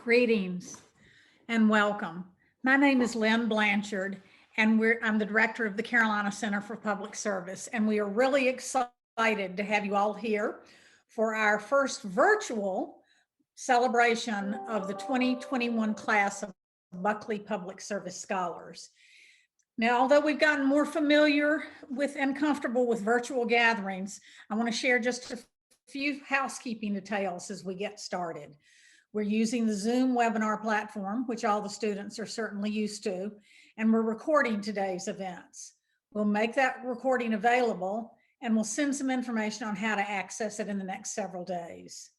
Greetings and welcome. My name is Lynn Blanchard, and I'm the director of the Carolina Center for Public Service, and we are really excited to have you all here for our first virtual celebration of the 2021 class of Buckley Public Service Scholars. Now, although we've gotten more familiar with and comfortable with virtual gatherings, I want to share just a few housekeeping details as we get started. We're using the Zoom webinar platform, which all the students are certainly used to, and we're recording today's events. We'll make that recording available, and we'll send some information on how to access it in the next several days.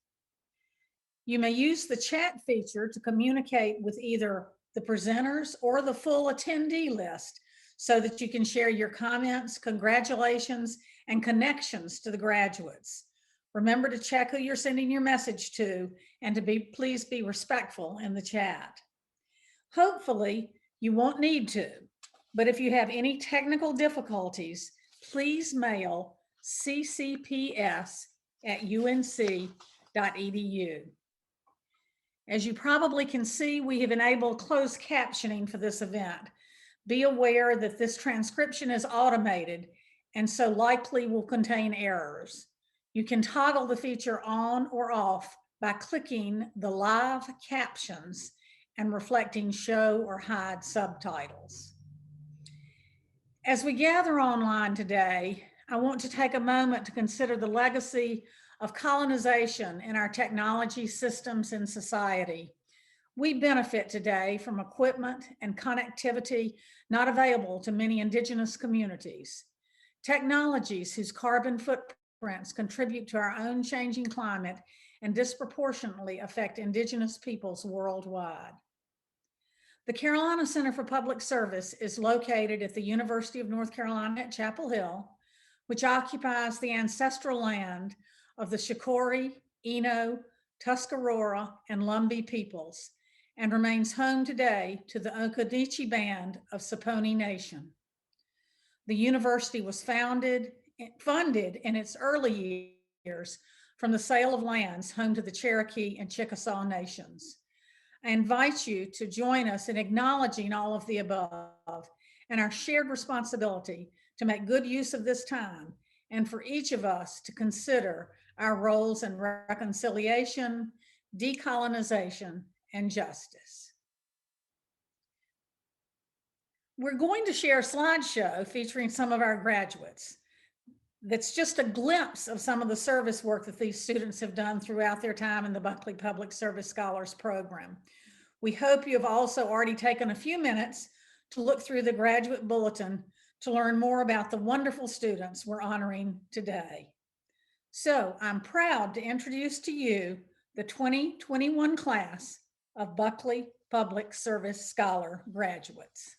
You may use the chat feature to communicate with either the presenters or the full attendee list so that you can share your comments, congratulations, and connections to the graduates. Remember to check who you're sending your message to and to please be respectful in the chat. Hopefully, you won't need to, but if you have any technical difficulties, please mail ccps.unc.edu. As you probably can see, we have enabled closed captioning for this event. Be aware that this transcription is automated and so likely will contain errors. You can toggle the feature on or off by clicking the live captions and reflecting show or hide subtitles. As we gather online today, I want to take a moment to consider the legacy of colonization in our technology systems and society. We benefit today from equipment and connectivity not available to many indigenous communities. Technologies whose carbon footprints contribute to our own changing climate and disproportionately affect indigenous peoples worldwide. The Carolina Center for Public Service is located at the University of North Carolina at Chapel Hill, which occupies the ancestral land of the Shakori, Eno, Tuscarora, and Lumbee peoples, and remains home today to the Occadeechi Band of Saponi Nation. The university was funded in its early years from the sale of lands home to the Cherokee and Chickasaw nations. I invite you to join us in acknowledging all of the above and our shared responsibility to make good use of this time, and for each of us to consider our roles in reconciliation, decolonization, and justice. We're going to share a slideshow featuring some of our graduates. That's just a glimpse of some of the service work that these students have done throughout their time in the Buckley Public Service Scholars program. We hope you have also already taken a few minutes to look through the graduate bulletin to learn more about the wonderful students we're honoring today. So I'm proud to introduce to you the 2021 class of Buckley Public Service Scholar graduates.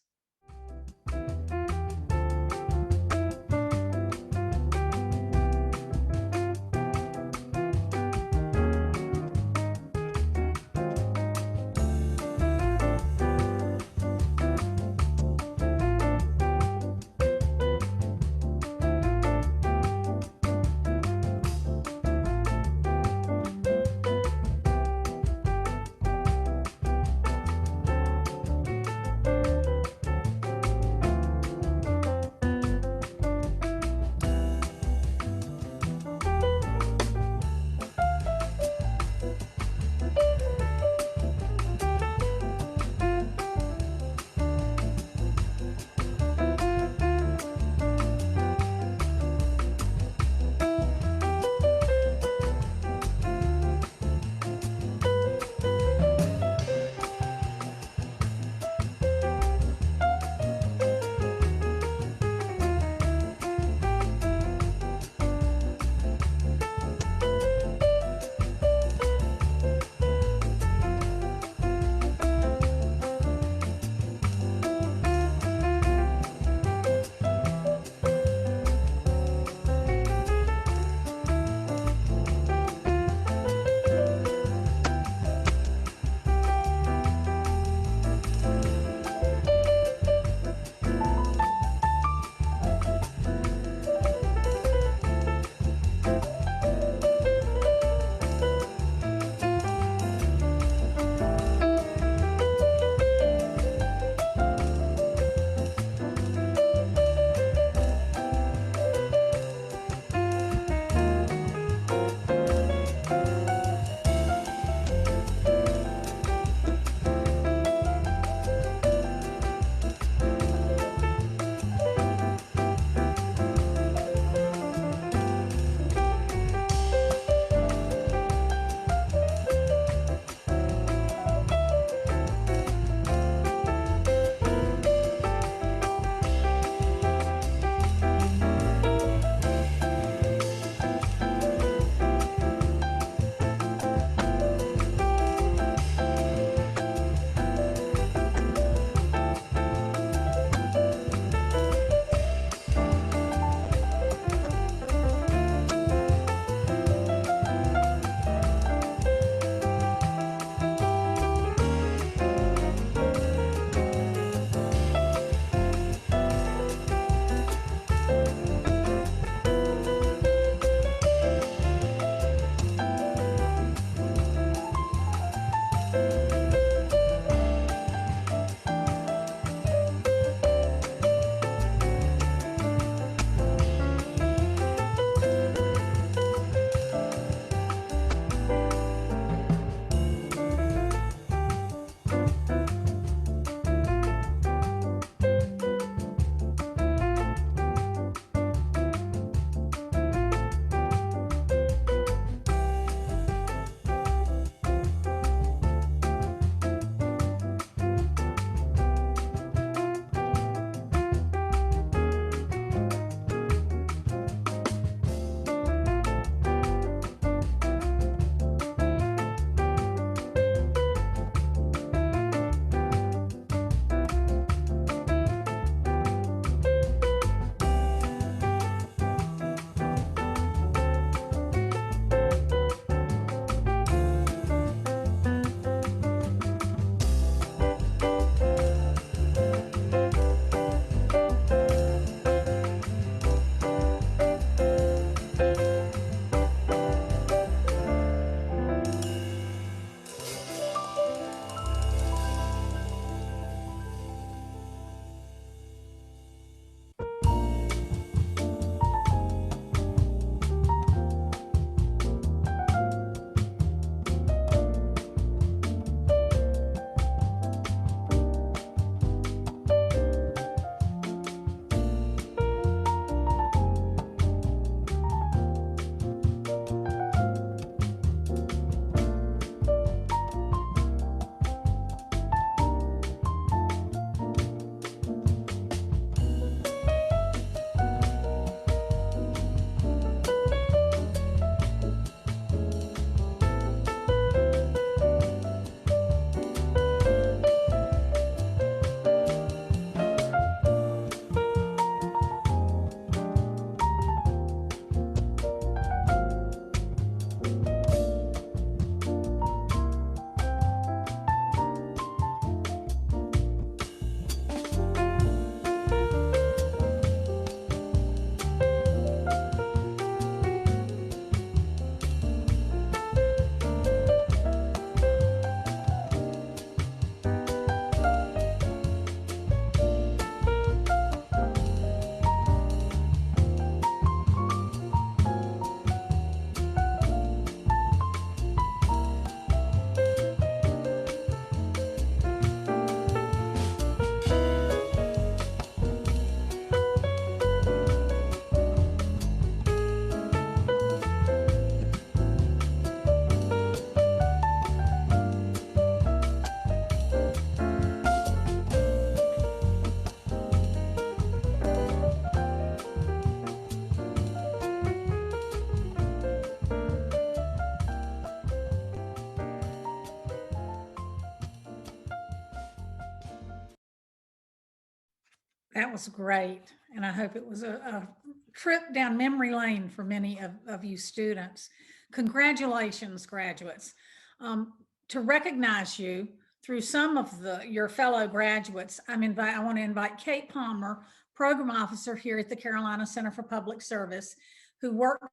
That was great. And I hope it was a trip down memory lane for many of you students. Congratulations, graduates. To recognize you through some of your fellow graduates, I want to invite Kate Palmer, Program Officer here at the Carolina Center for Public Service, who works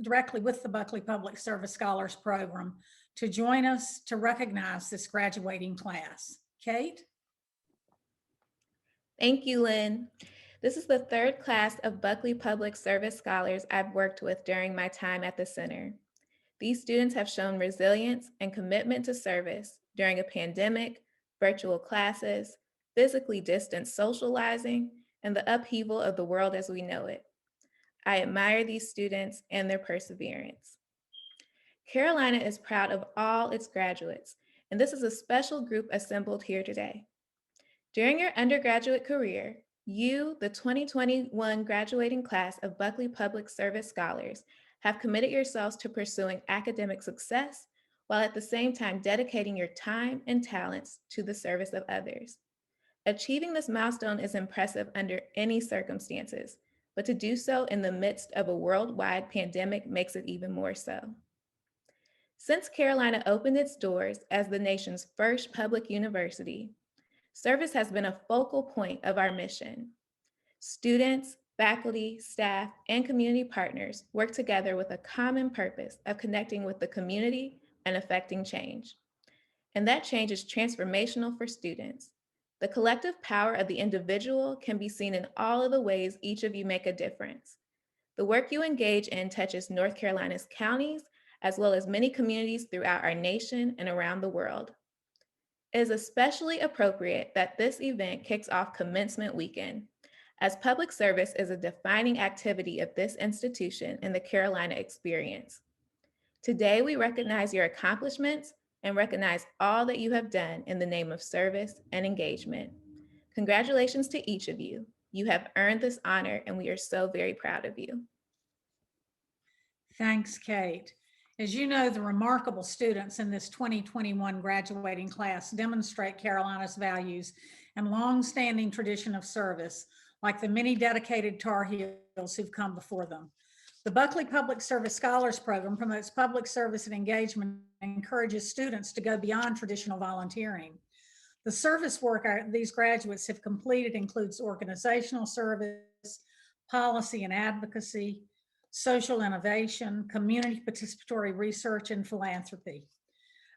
directly with the Buckley Public Service Scholars Program, to join us to recognize this graduating class. Kate? Thank you, Lynn. This is the third class of Buckley Public Service Scholars I've worked with during my time at the center. These students have shown resilience and commitment to service during a pandemic, virtual classes, physically distant socializing, and the upheaval of the world as we know it. I admire these students and their perseverance. Carolina is proud of all its graduates, and this is a special group assembled here today. During your undergraduate career, you, the 2021 graduating class of Buckley Public Service Scholars, have committed yourselves to pursuing academic success while at the same time dedicating your time and talents to the service of others. Achieving this milestone is impressive under any circumstances, but to do so in the midst of a worldwide pandemic makes it even more so. Since Carolina opened its doors as the nation's first public university, service has been a focal point of our mission. Students, faculty, staff, and community partners work together with a common purpose of connecting with the community and affecting change. and that change is transformational for students. The collective power of the individual can be seen in all of the ways each of you make a difference. The work you engage in touches North Carolina's counties, as well as many communities throughout our nation and around the world. It is especially appropriate that this event kicks off commencement weekend, as public service is a defining activity of this institution and the Carolina experience. Today, we recognize your accomplishments and recognize all that you have done in the name of service and engagement. Congratulations to each of you. You have earned this honor, and we are so very proud of you. Thanks, Kate. As you know, the remarkable students in this 2021 graduating class demonstrate Carolina's values and long-standing tradition of service, like the many dedicated Tar Heels who've come before them. The Buckley Public Service Scholars Program promotes public service and engagement and encourages students to go beyond traditional volunteering. The service work these graduates have completed includes organizational service, policy and advocacy, social innovation, community participatory research, and philanthropy.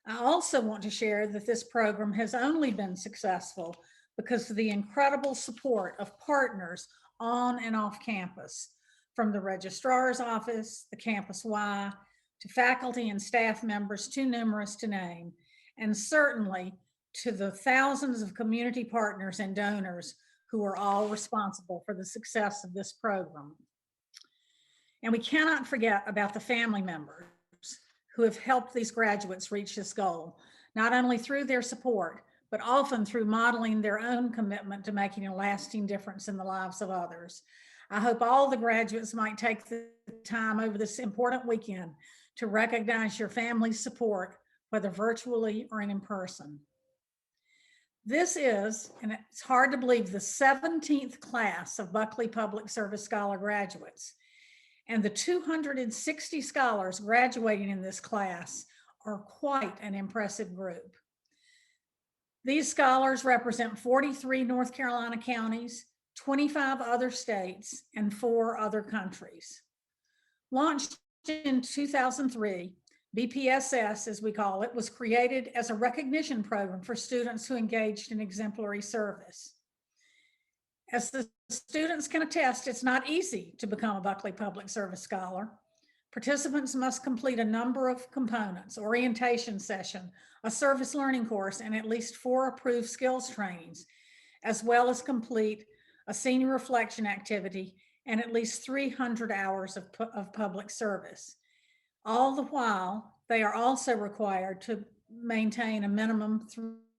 I also want to share that this program has only been successful because of the incredible support of partners on and off campus, from the registrar's office, the Campus Y, to faculty and staff members too numerous to name, and certainly to the thousands of community partners and donors who are all responsible for the success of this program. And we cannot forget about the family members who have helped these graduates reach this goal, not only through their support, but often through modeling their own commitment to making a lasting difference in the lives of others. I hope all the graduates might take the time over this important weekend to recognize your family's support, whether virtually or in person. This is, and it's hard to believe, the 17th class of Buckley Public Service Scholar graduates. And the 260 scholars graduating in this class are quite an impressive group. These scholars represent 43 North Carolina counties, 25 other states, and 4 other countries. Launched in 2003, BPSS, as we call it, was created as a recognition program for students who engaged in exemplary service. As the students can attest, it's not easy to become a Buckley Public Service Scholar. Participants must complete a number of components: orientation session, a service learning course, and at least 4 approved skills trainings, as well as complete a senior reflection activity and at least 300 hours of public service. All the while, they are also required to maintain a minimum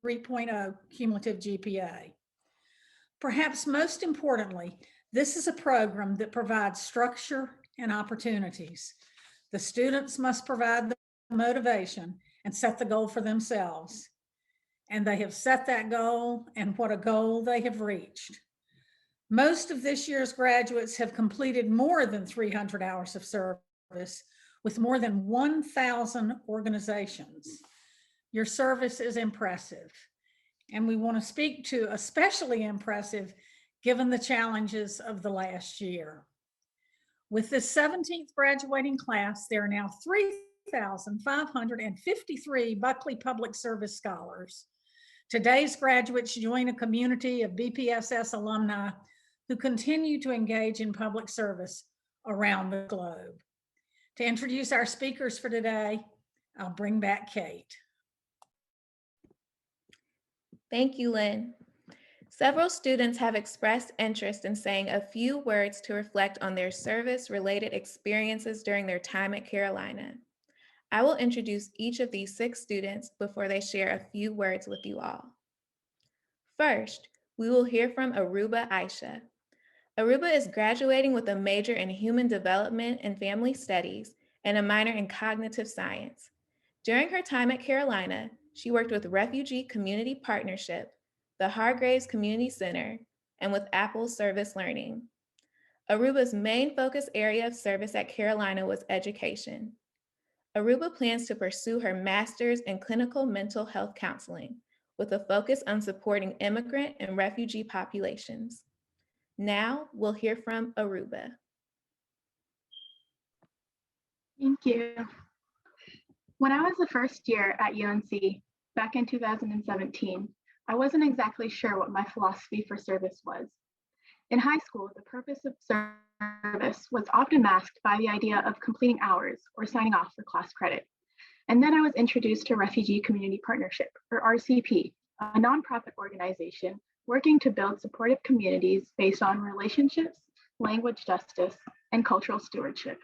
3.0 cumulative GPA. Perhaps most importantly, this is a program that provides structure and opportunities. The students must provide the motivation and set the goal for themselves. And they have set that goal, and what a goal they have reached. Most of this year's graduates have completed more than 300 hours of service with more than 1,000 organizations. Your service is impressive. And we want to speak to especially impressive given the challenges of the last year. With this 17th graduating class, there are now 3,553 Buckley Public Service Scholars. Today's graduates join a community of BPSS alumni who continue to engage in public service around the globe. To introduce our speakers for today, I'll bring back Kate. Thank you, Lynn. Several students have expressed interest in saying a few words to reflect on their service-related experiences during their time at Carolina. I will introduce each of these 6 students before they share a few words with you all. First, we will hear from Aruba Aisha. Aruba is graduating with a major in Human Development and Family Studies and a minor in Cognitive Science. During her time at Carolina, she worked with Refugee Community Partnership, the Hargraves Community Center, and with Apple Service Learning. Aruba's main focus area of service at Carolina was education. Aruba plans to pursue her master's in clinical mental health counseling with a focus on supporting immigrant and refugee populations. Now we'll hear from Aruba. Thank you. When I was the first year at UNC, back in 2017, I wasn't exactly sure what my philosophy for service was. In high school, the purpose of service was often masked by the idea of completing hours or signing off for class credit. And then I was introduced to Refugee Community Partnership, or RCP, a nonprofit organization working to build supportive communities based on relationships, language justice, and cultural stewardship.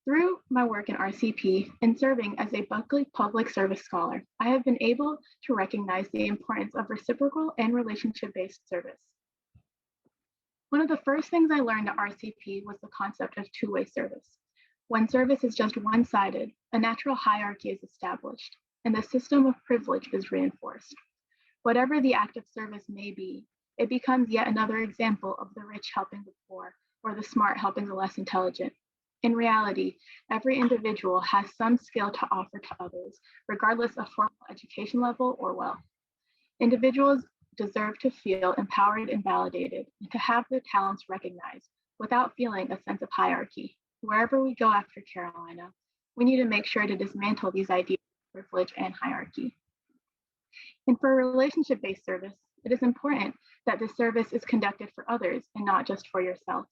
Through my work in RCP and serving as a Buckley Public Service Scholar, I have been able to recognize the importance of reciprocal and relationship-based service. One of the first things I learned at RCP was the concept of two-way service. When service is just one-sided, a natural hierarchy is established, and the system of privilege is reinforced. Whatever the act of service may be, it becomes yet another example of the rich helping the poor, or the smart helping the less intelligent. In reality, every individual has some skill to offer to others, regardless of formal education level or wealth. Individuals deserve to feel empowered and validated, and to have their talents recognized without feeling a sense of hierarchy. Wherever we go after Carolina, we need to make sure to dismantle these ideas of privilege and hierarchy. And for relationship-based service, it is important that the service is conducted for others and not just for yourself.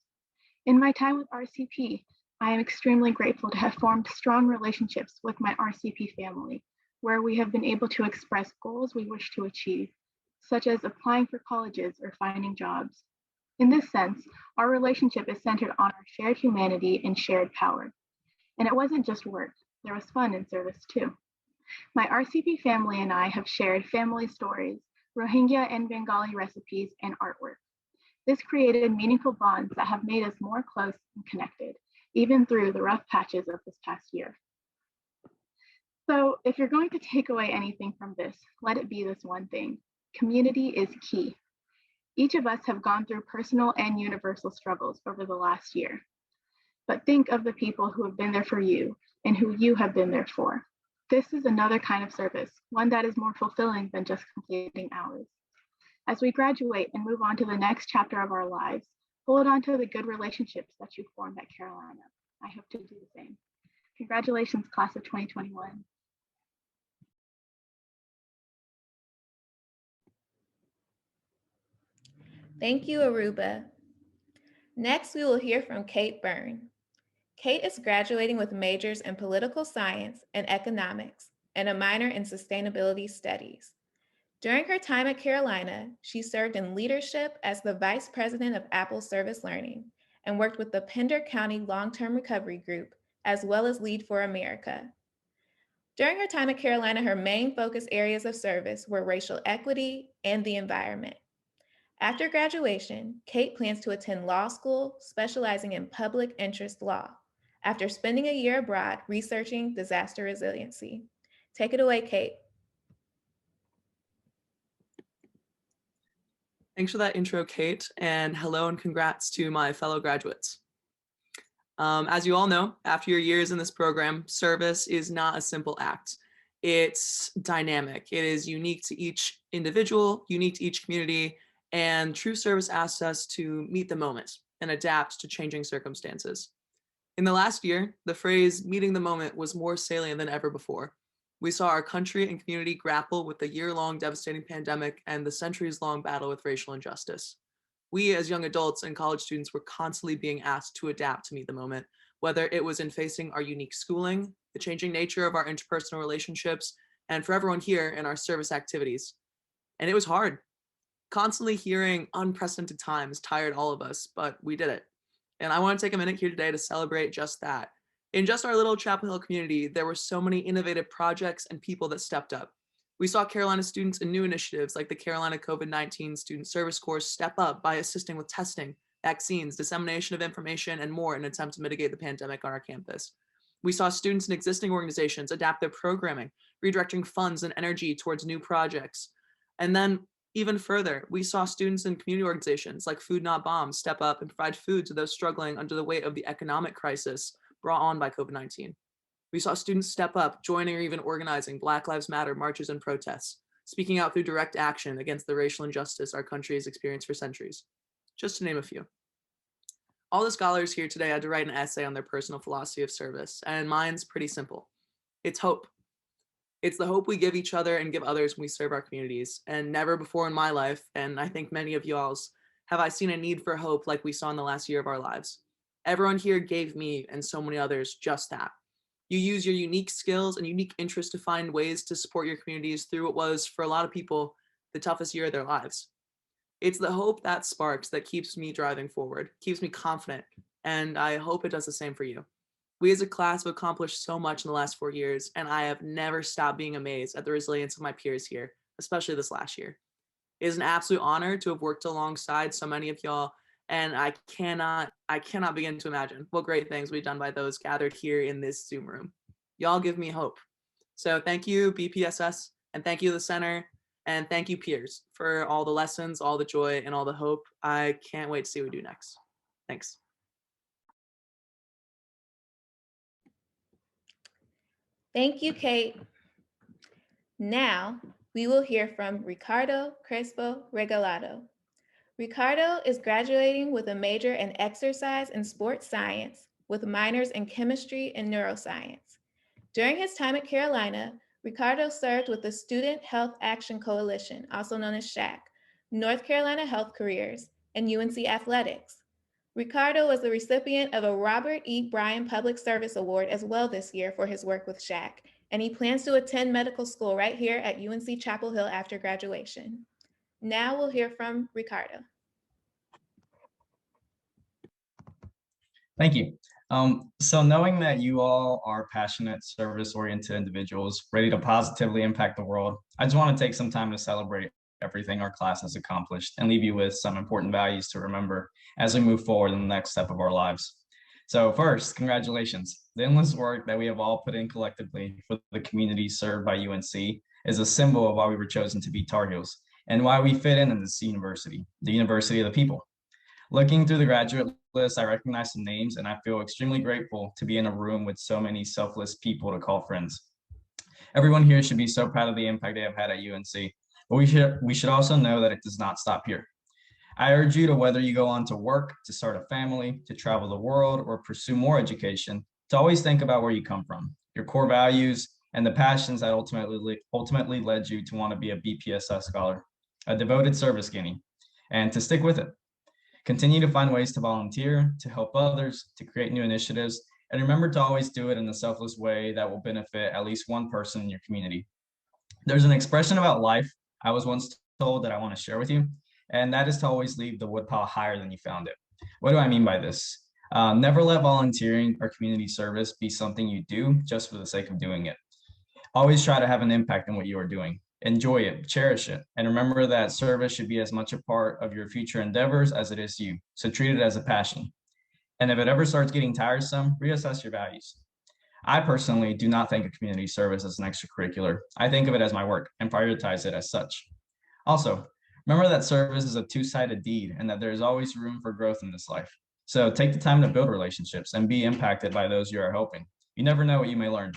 In my time with RCP, I am extremely grateful to have formed strong relationships with my RCP family, where we have been able to express goals we wish to achieve, such as applying for colleges or finding jobs. In this sense, our relationship is centered on our shared humanity and shared power. And it wasn't just work, there was fun in service too. My RCP family and I have shared family stories, Rohingya and Bengali recipes, and artwork. This created meaningful bonds that have made us more close and connected, even through the rough patches of this past year. So if you're going to take away anything from this, let it be this one thing: community is key. Each of us have gone through personal and universal struggles over the last year. But think of the people who have been there for you and who you have been there for. This is another kind of service, one that is more fulfilling than just completing hours. As we graduate and move on to the next chapter of our lives, hold on to the good relationships that you formed at Carolina. I hope to do the same. Congratulations, class of 2021. Thank you, Aruba. Next, we will hear from Kate Byrne. Kate is graduating with majors in political science and economics and a minor in sustainability studies. During her time at Carolina, she served in leadership as the Vice President of Apple Service Learning and worked with the Pender County Long-Term Recovery Group, as well as Lead for America. During her time at Carolina, her main focus areas of service were racial equity and the environment. After graduation, Kate plans to attend law school, specializing in public interest law, after spending a year abroad researching disaster resiliency. Take it away, Kate. Thanks for that intro, Kate, and hello and congrats to my fellow graduates. As you all know, after your years in this program, service is not a simple act. It's dynamic. It is unique to each individual, unique to each community, and true service asks us to meet the moment and adapt to changing circumstances. In the last year, the phrase "meeting the moment" was more salient than ever before. We saw our country and community grapple with the year-long devastating pandemic and the centuries-long battle with racial injustice. We as young adults and college students were constantly being asked to adapt to meet the moment, whether it was in facing our unique schooling, the changing nature of our interpersonal relationships, and for everyone here in our service activities. And it was hard. Constantly hearing unprecedented times tired all of us, but we did it. And I want to take a minute here today to celebrate just that. In just our little Chapel Hill community, there were so many innovative projects and people that stepped up. We saw Carolina students in new initiatives like the Carolina COVID-19 Student Service Course step up by assisting with testing, vaccines, dissemination of information, and more in an attempt to mitigate the pandemic on our campus. We saw students in existing organizations adapt their programming, redirecting funds and energy towards new projects. And then even further, we saw students in community organizations like Food Not Bombs step up and provide food to those struggling under the weight of the economic crisis brought on by COVID-19. We saw students step up, joining or even organizing Black Lives Matter marches and protests, speaking out through direct action against the racial injustice our country has experienced for centuries, just to name a few. All the scholars here today had to write an essay on their personal philosophy of service, and mine's pretty simple. It's hope. It's the hope we give each other and give others when we serve our communities. And never before in my life, and I think many of y'all's, have I seen a need for hope like we saw in the last year of our lives. Everyone here gave me and so many others just that. You use your unique skills and unique interests to find ways to support your communities through what was, for a lot of people, the toughest year of their lives. It's the hope that sparks that keeps me driving forward, keeps me confident, and I hope it does the same for you. We as a class have accomplished so much in the last 4 years, and I have never stopped being amazed at the resilience of my peers here, especially this last year. It is an absolute honor to have worked alongside so many of y'all, and I cannot begin to imagine what great things we've done by those gathered here in this Zoom room. Y'all give me hope. So thank you, BPSS, and thank you, the center, and thank you, peers, for all the lessons, all the joy, and all the hope. I can't wait to see what we do next. Thanks. Thank you, Kate. Now, we will hear from Ricardo Crespo Regalado. Ricardo is graduating with a major in exercise and sports science with minors in chemistry and neuroscience. During his time at Carolina, Ricardo served with the Student Health Action Coalition, also known as SHAC, North Carolina Health Careers, and UNC Athletics. Ricardo was the recipient of a Robert E. Bryan Public Service Award as well this year for his work with SHAC, and he plans to attend medical school right here at UNC-Chapel Hill after graduation. Now we'll hear from Ricardo. Thank you. So knowing that you all are passionate, service-oriented individuals ready to positively impact the world, I just want to take some time to celebrate everything our class has accomplished and leave you with some important values to remember as we move forward in the next step of our lives. So first, congratulations. The endless work that we have all put in collectively for the community served by UNC is a symbol of why we were chosen to be Tar Heels and why we fit in this university, the university of the people. Looking through the graduate list, I recognize some names and I feel extremely grateful to be in a room with so many selfless people to call friends. Everyone here should be so proud of the impact they have had at UNC, but we should also know that it does not stop here. I urge you to, whether you go on to work, to start a family, to travel the world, or pursue more education, to always think about where you come from, your core values, and the passions that ultimately led you to want to be a BPSS scholar, a devoted service guinea, and to stick with it. Continue to find ways to volunteer, to help others, to create new initiatives, and remember to always do it in a selfless way that will benefit at least one person in your community. There's an expression about life I was once told that I want to share with you, and that is to always leave the woodpile higher than you found it. What do I mean by this? Never let volunteering or community service be something you do just for the sake of doing it. Always try to have an impact on what you are doing. Enjoy it, cherish it, and remember that service should be as much a part of your future endeavors as it is you. So treat it as a passion. And if it ever starts getting tiresome, reassess your values. I personally do not think of community service as an extracurricular. I think of it as my work and prioritize it as such. Also, remember that service is a two-sided deed and that there is always room for growth in this life. So take the time to build relationships and be impacted by those you are helping. You never know what you may learn.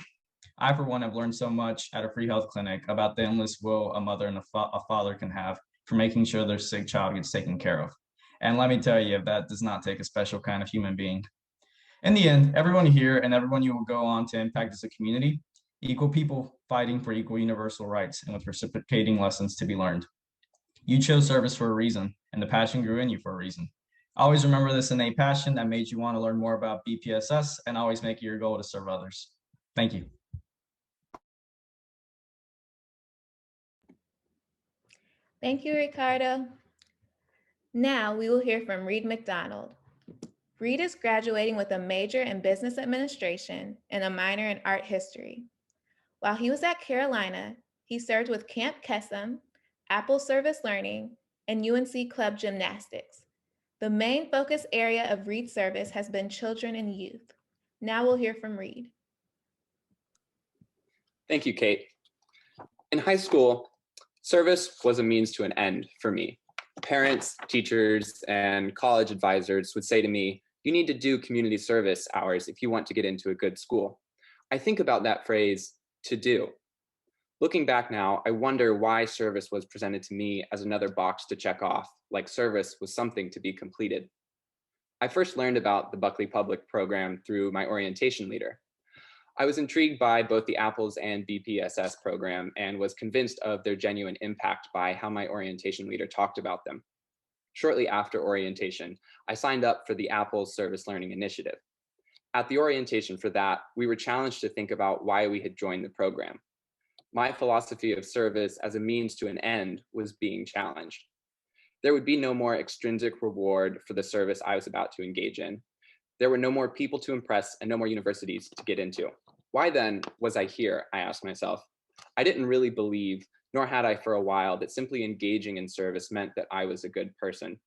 I, for one, have learned so much at a free health clinic about the endless will a mother and a father can have for making sure their sick child gets taken care of. And let me tell you, that does not take a special kind of human being. In the end, everyone here and everyone you will go on to impact as a community, equal people fighting for equal universal rights and with reciprocating lessons to be learned. You chose service for a reason, and the passion grew in you for a reason. Always remember this innate passion that made you want to learn more about BPSS and always make it your goal to serve others. Thank you. Thank you, Ricardo. Now we will hear from Reed McDonald. Reed is graduating with a major in business administration and a minor in art history. While he was at Carolina, he served with Camp Kesem, Apple Service Learning, and UNC Club Gymnastics. The main focus area of Reed's service has been children and youth. Now we'll hear from Reed. Thank you, Kate. In high school, service was a means to an end for me. Parents, teachers, and college advisors would say to me, "You need to do community service hours if you want to get into a good school." I think about that phrase, "to do." Looking back now, I wonder why service was presented to me as another box to check off, like service was something to be completed. I first learned about the Buckley Public program through my orientation leader. I was intrigued by both the Apples and BPSS program and was convinced of their genuine impact by how my orientation leader talked about them. Shortly after orientation, I signed up for the Apples Service Learning Initiative. At the orientation for that, we were challenged to think about why we had joined the program. My philosophy of service as a means to an end was being challenged. There would be no more extrinsic reward for the service I was about to engage in. There were no more people to impress and no more universities to get into. Why then was I here, I asked myself. I didn't really believe, nor had I for a while, that simply engaging in service meant that I was a good person.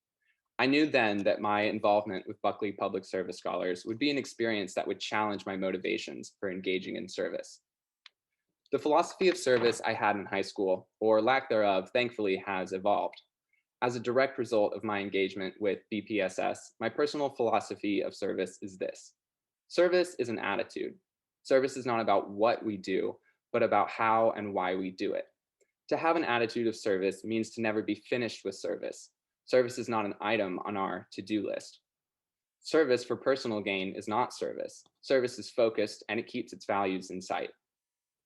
I knew then that my involvement with Buckley Public Service Scholars would be an experience that would challenge my motivations for engaging in service. The philosophy of service I had in high school, or lack thereof, thankfully has evolved. As a direct result of my engagement with BPSS, my personal philosophy of service is this. Service is an attitude. Service is not about what we do, but about how and why we do it. To have an attitude of service means to never be finished with service. Service is not an item on our to-do list. Service for personal gain is not service. Service is focused and it keeps its values in sight.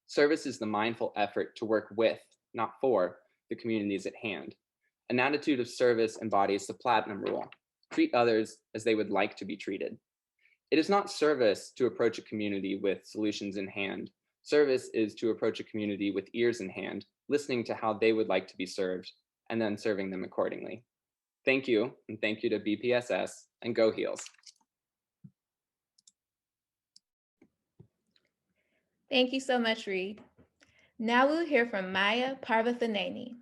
Service is the mindful effort to work with, not for, the communities at hand. An attitude of service embodies the platinum rule. Treat others as they would like to be treated. It is not service to approach a community with solutions in hand. Service is to approach a community with ears in hand, listening to how they would like to be served, and then serving them accordingly. Thank you, and thank you to BPSS, and go Heels. Thank you so much, Reed. Now we'll hear from Maya Parvathaneni.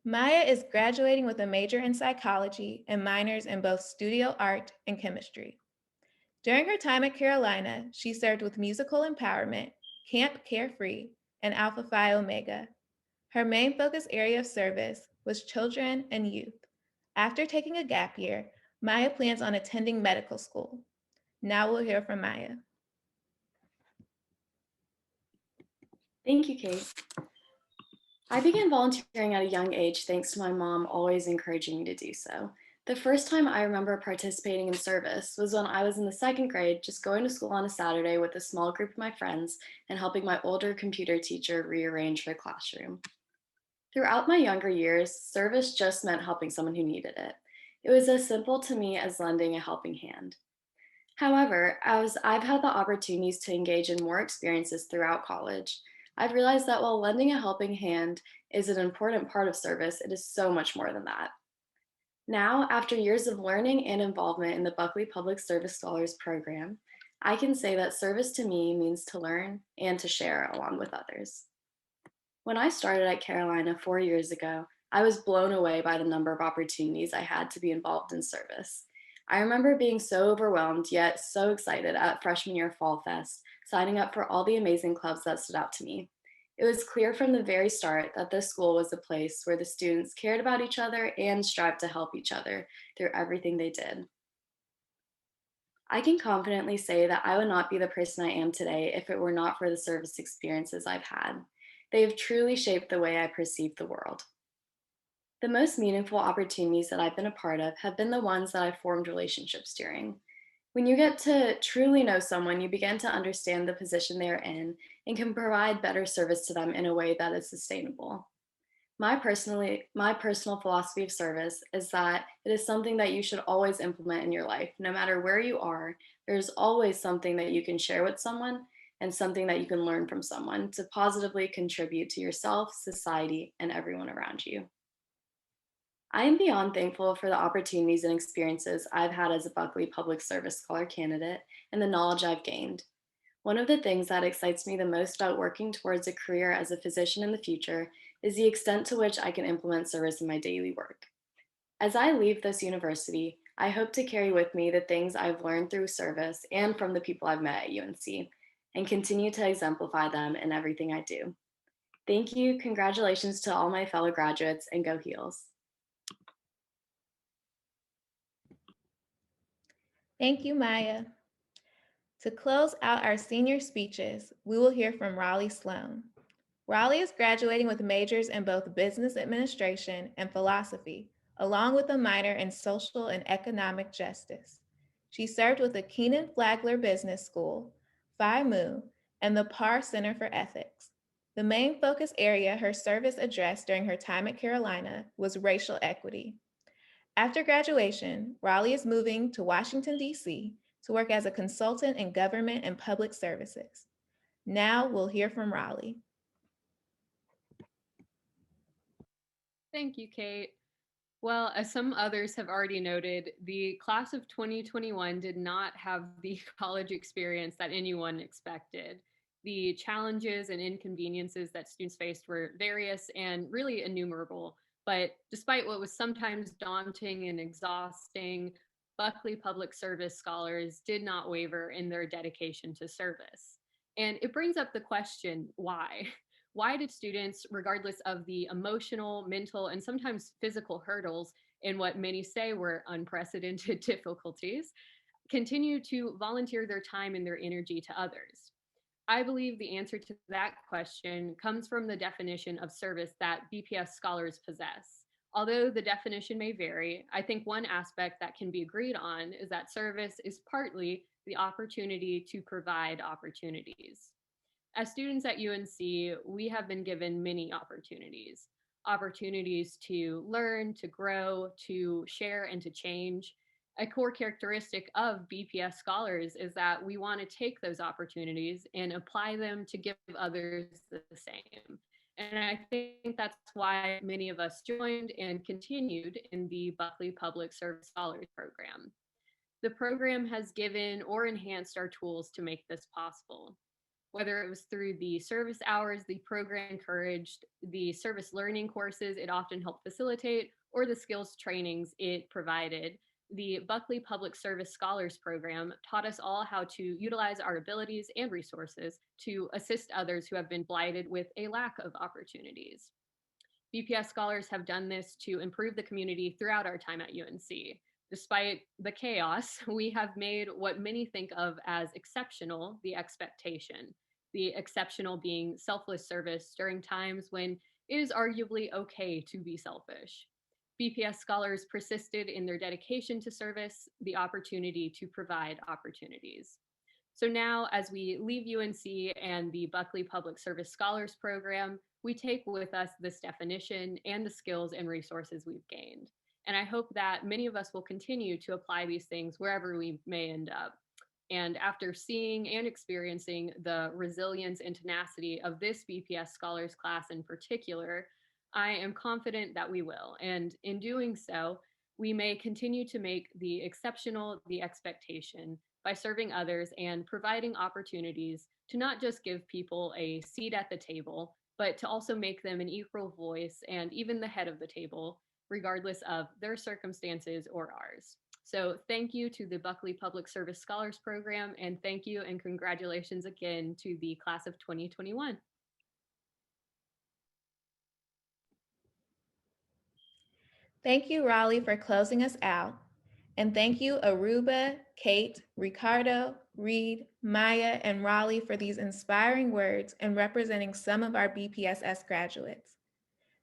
Maya is graduating with a major in psychology and minors in both studio art and chemistry. During her time at Carolina, she served with Musical Empowerment, Camp Carefree, and Alpha Phi Omega. Her main focus area of service was children and youth. After taking a gap year, Maya plans on attending medical school. Now we'll hear from Maya. Thank you, Kate. I began volunteering at a young age thanks to my mom always encouraging me to do so. The first time I remember participating in service was when I was in the second grade, just going to school on a Saturday with a small group of my friends and helping my older computer teacher rearrange her classroom. Throughout my younger years, service just meant helping someone who needed it. It was as simple to me as lending a helping hand. However, as I've had the opportunities to engage in more experiences throughout college, I've realized that while lending a helping hand is an important part of service, it is so much more than that. Now, after years of learning and involvement in the Buckley Public Service Scholars program, I can say that service to me means to learn and to share along with others. When I started at Carolina 4 years ago, I was blown away by the number of opportunities I had to be involved in service. I remember being so overwhelmed, yet so excited at freshman year Fall Fest, signing up for all the amazing clubs that stood out to me. It was clear from the very start that this school was a place where the students cared about each other and strived to help each other through everything they did. I can confidently say that I would not be the person I am today if it were not for the service experiences I've had. They have truly shaped the way I perceive the world. The most meaningful opportunities that I've been a part of have been the ones that I've formed relationships during. When you get to truly know someone, you begin to understand the position they are in and can provide better service to them in a way that is sustainable. My personal philosophy of service is that it is something that you should always implement in your life. No matter where you are, there's always something that you can share with someone and something that you can learn from someone to positively contribute to yourself, society, and everyone around you. I am beyond thankful for the opportunities and experiences I've had as a Buckley Public Service Scholar candidate and the knowledge I've gained. One of the things that excites me the most about working towards a career as a physician in the future is the extent to which I can implement service in my daily work. As I leave this university, I hope to carry with me the things I've learned through service and from the people I've met at UNC, and continue to exemplify them in everything I do. Thank you, congratulations to all my fellow graduates, and go Heels. Thank you, Maya. To close out our senior speeches, we will hear from Rachael Sloan. Rachael is graduating with majors in both business administration and philosophy, along with a minor in social and economic justice. She served with the Keenan Flagler Business School, Phi Mu, and the Parr Center for Ethics. The main focus area her service addressed during her time at Carolina was racial equity. After graduation, Raleigh is moving to Washington, D.C. to work as a consultant in government and public services. Now we'll hear from Raleigh. Thank you, Kate. Well, as some others have already noted, the class of 2021 did not have the college experience that anyone expected. The challenges and inconveniences that students faced were various and really innumerable. But despite what was sometimes daunting and exhausting, Buckley Public Service Scholars did not waver in their dedication to service. And it brings up the question, why? Why did students, regardless of the emotional, mental, and sometimes physical hurdles in what many say were unprecedented difficulties, continue to volunteer their time and their energy to others? I believe the answer to that question comes from the definition of service that BPS scholars possess. Although the definition may vary, I think one aspect that can be agreed on is that service is partly the opportunity to provide opportunities. As students at UNC, we have been given many opportunities to learn, to grow, to share, and to change. A core characteristic of BPS scholars is that we want to take those opportunities and apply them to give others the same. And I think that's why many of us joined and continued in the Buckley Public Service Scholars program. The program has given or enhanced our tools to make this possible. Whether it was through the service hours the program encouraged, the service learning courses it often helped facilitate, or the skills trainings it provided, the Buckley Public Service Scholars program taught us all how to utilize our abilities and resources to assist others who have been blighted with a lack of opportunities. BPS scholars have done this to improve the community throughout our time at UNC. Despite the chaos, we have made what many think of as exceptional the expectation, the exceptional being selfless service during times when it is arguably okay to be selfish. BPS scholars persisted in their dedication to service, the opportunity to provide opportunities. So now, as we leave UNC and the Buckley Public Service Scholars Program, we take with us this definition and the skills and resources we've gained. And I hope that many of us will continue to apply these things wherever we may end up. And after seeing and experiencing the resilience and tenacity of this BPS Scholars class in particular, I am confident that we will. And in doing so, we may continue to make the exceptional the expectation by serving others and providing opportunities to not just give people a seat at the table, but to also make them an equal voice and even the head of the table, regardless of their circumstances or ours. So thank you to the Buckley Public Service Scholars Program, and thank you and congratulations again to the class of 2021. Thank you, Raleigh, for closing us out. And thank you, Aruba, Kate, Ricardo, Reed, Maya, and Raleigh for these inspiring words and representing some of our BPSS graduates.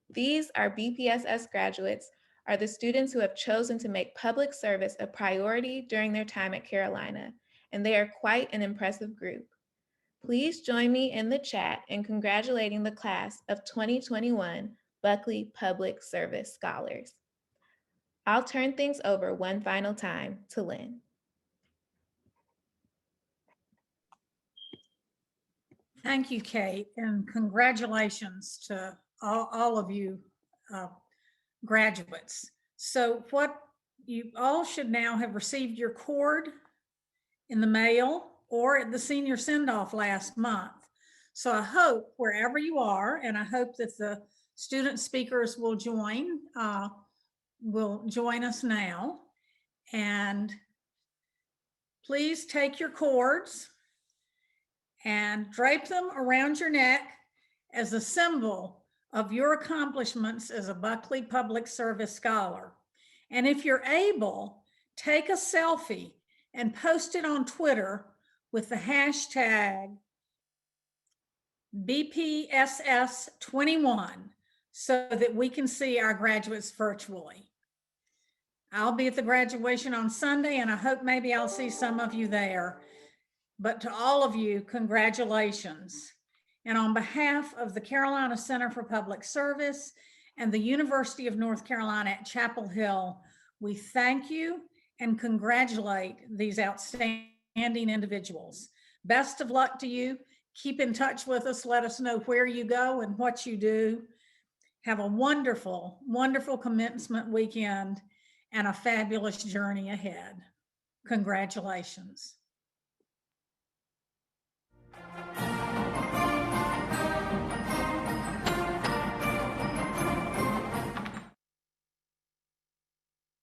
These, our BPSS graduates, are the students who have chosen to make public service a priority during their time at Carolina, and they are quite an impressive group. Please join me in the chat in congratulating the class of 2021 Buckley Public Service Scholars. I'll turn things over one final time to Lynn. Thank you, Kate, and congratulations to all of you graduates. So what you all should now have received your cord in the mail or at the senior send-off last month. So I hope wherever you are, and I hope that the student speakers will join us now. And please take your cords and drape them around your neck as a symbol of your accomplishments as a Buckley Public Service Scholar. And if you're able, take a selfie and post it on Twitter with the hashtag BPSS21 so that we can see our graduates virtually. I'll be at the graduation on Sunday, and I hope maybe I'll see some of you there. but to all of you, congratulations. And on behalf of the Carolina Center for Public Service and the University of North Carolina at Chapel Hill, we thank you and congratulate these outstanding individuals. Best of luck to you. Keep in touch with us. Let us know where you go and what you do. Have a wonderful, wonderful commencement weekend and a fabulous journey ahead. Congratulations.